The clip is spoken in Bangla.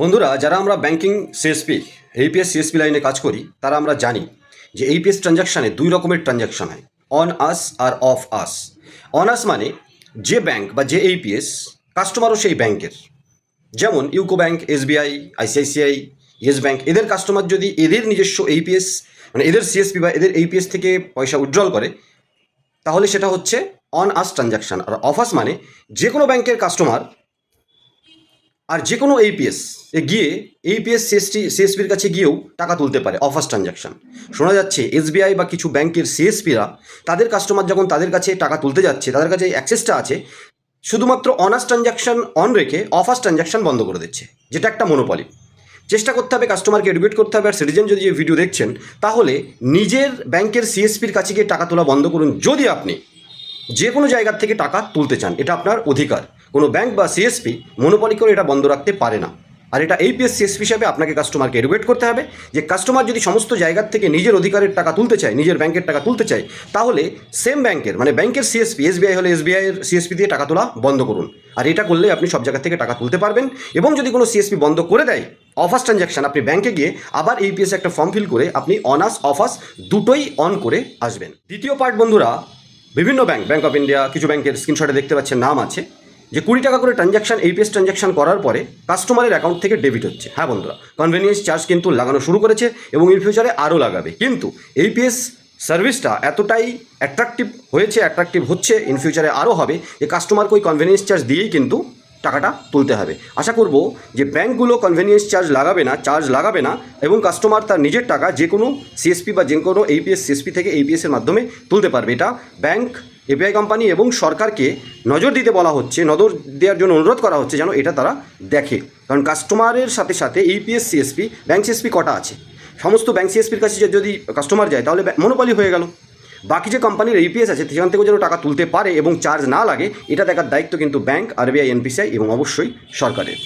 বন্ধুরা, যারা আমরা ব্যাংকিং সিএসপি এইপিএস সিএসপি লাইনে কাজ করি তারা আমরা জানি যে এইপিএস ট্রানজ্যাকশানে দুই রকমের ট্রানজ্যাকশান হয়, অন আস আর অফ আস। অন আস মানে যে ব্যাংক বা যে এইপিএস কাস্টমারও সেই ব্যাংকের, যেমন UCO bank, SBI, ICICI, yes bank, এদের কাস্টমার যদি এদের নিজস্ব এইপিএস মানে এদের সিএসপি বা এদের এইপিএস থেকে পয়সা উইথড্রল করে তাহলে সেটা হচ্ছে অন আস ট্রানজ্যাকশান। আর অফ আস মানে যে কোনো ব্যাংকের কাস্টমার আর যে কোনো এইপিএস এ গিয়ে এইপিএস সিএসপির কাছে গিয়েও টাকা তুলতে পারে, অফার্স ট্রানজ্যাকশন। শোনা যাচ্ছে এসবিআই বা কিছু ব্যাংকের সিএসপিরা তাদের কাস্টমার যখন তাদের কাছে টাকা তুলতে যাচ্ছে, তাদের কাছে অ্যাক্সেসটা আছে, শুধুমাত্র অনার্স ট্রানজ্যাকশন অন রেখে অফার্স ট্রানজ্যাকশন বন্ধ করে দিচ্ছে, যেটা একটা মনোপলি। চেষ্টা করতে হবে কাস্টমারকে এডুকেট করতে হবে। আর সিটিজেন যদি এই ভিডিও দেখছেন তাহলে নিজের ব্যাংকের সিএসপির কাছে গিয়ে টাকা তোলা বন্ধ করুন। যদি আপনি যে কোনো জায়গার থেকে টাকা তুলতে চান, এটা আপনার অধিকার। কোনো ব্যাংক বা সিএসপি মনোপলি করে এটা বন্ধ রাখতে পারে না। আর এটা এইপিএস সিএসপি হিসাবে আপনাকে কাস্টমারকে এডুকেট করতে হবে যে কাস্টমার যদি সমস্ত জায়গার থেকে নিজের অধিকারের টাকা তুলতে চায়, নিজের ব্যাংকের টাকা তুলতে চায়, তাহলে সেম ব্যাংকের মানে ব্যাংকের সিএসপি, এসবিআই হলে এসবিআইয়ের সিএসপি দিয়ে টাকা তোলা বন্ধ করুন। আর এটা করলে আপনি সব জায়গা থেকে টাকা তুলতে পারবেন। এবং যদি কোনো সিএসপি বন্ধ করে দেয় অফার্স ট্রানজ্যাকশন, আপনি ব্যাংকে গিয়ে আবার এইপিএস একটা ফর্ম ফিল করে আপনি অনার্স অফার্স দুটোই অন করে আসবেন। দ্বিতীয় পার্ট বন্ধুরা, বিভিন্ন ব্যাংক অফ ইন্ডিয়া, কিছু ব্যাংকের স্ক্রিনশটে দেখতে পাচ্ছেন নাম আছে যে 20 টাকা করে ট্রানজ্যাকশন এইপিএস ট্রানজ্যাকশন করার পরে কাস্টমারের অ্যাকাউন্ট থেকে ডেবিট হচ্ছে। হ্যাঁ বন্ধুরা, কনভেনিয়েন্স চার্জ কিন্তু লাগানো শুরু করেছে এবং ইন ফিউচারে আরও লাগাবে। কিন্তু এইপিএস সার্ভিসটা এতটাই অ্যাট্রাকটিভ হচ্ছে, ইন ফিউচারে আরও হবে, যে কাস্টমারকে ওই কনভেনিয়েন্স চার্জ দিয়েই কিন্তু টাকাটা তুলতে হবে। আশা করব যে ব্যাংকগুলো কনভেনিয়েন্স চার্জ লাগাবে না এবং কাস্টমার তার নিজের টাকা যে কোনো সিএসপি বা যে কোনো এইপিএস সিএসপি থেকে এইপিএসের মাধ্যমে তুলতে পারবে। এটা ব্যাংক, এপিআই কোম্পানি এবং সরকারকে নজর দিতে বলা হচ্ছে, নজর দেওয়ার জন্য অনুরোধ করা হচ্ছে যেন এটা তারা দেখে। কারণ কাস্টমারের সাথে সাথে এইপিএস সিএসপি, ব্যাংক সিএসপি কটা আছে, সমস্ত ব্যাংক সিএসপির কাছে যদি কাস্টমার যায় তাহলে মনোপলি হয়ে গেল। বাকি যে কোম্পানির এইপিএস আছে সেখান থেকেও যেন টাকা তুলতে পারে এবং চার্জ না লাগে, এটা দেখার দায়িত্ব কিন্তু ব্যাংক, আরবিআই, এনপিসিআই এবং অবশ্যই সরকারের।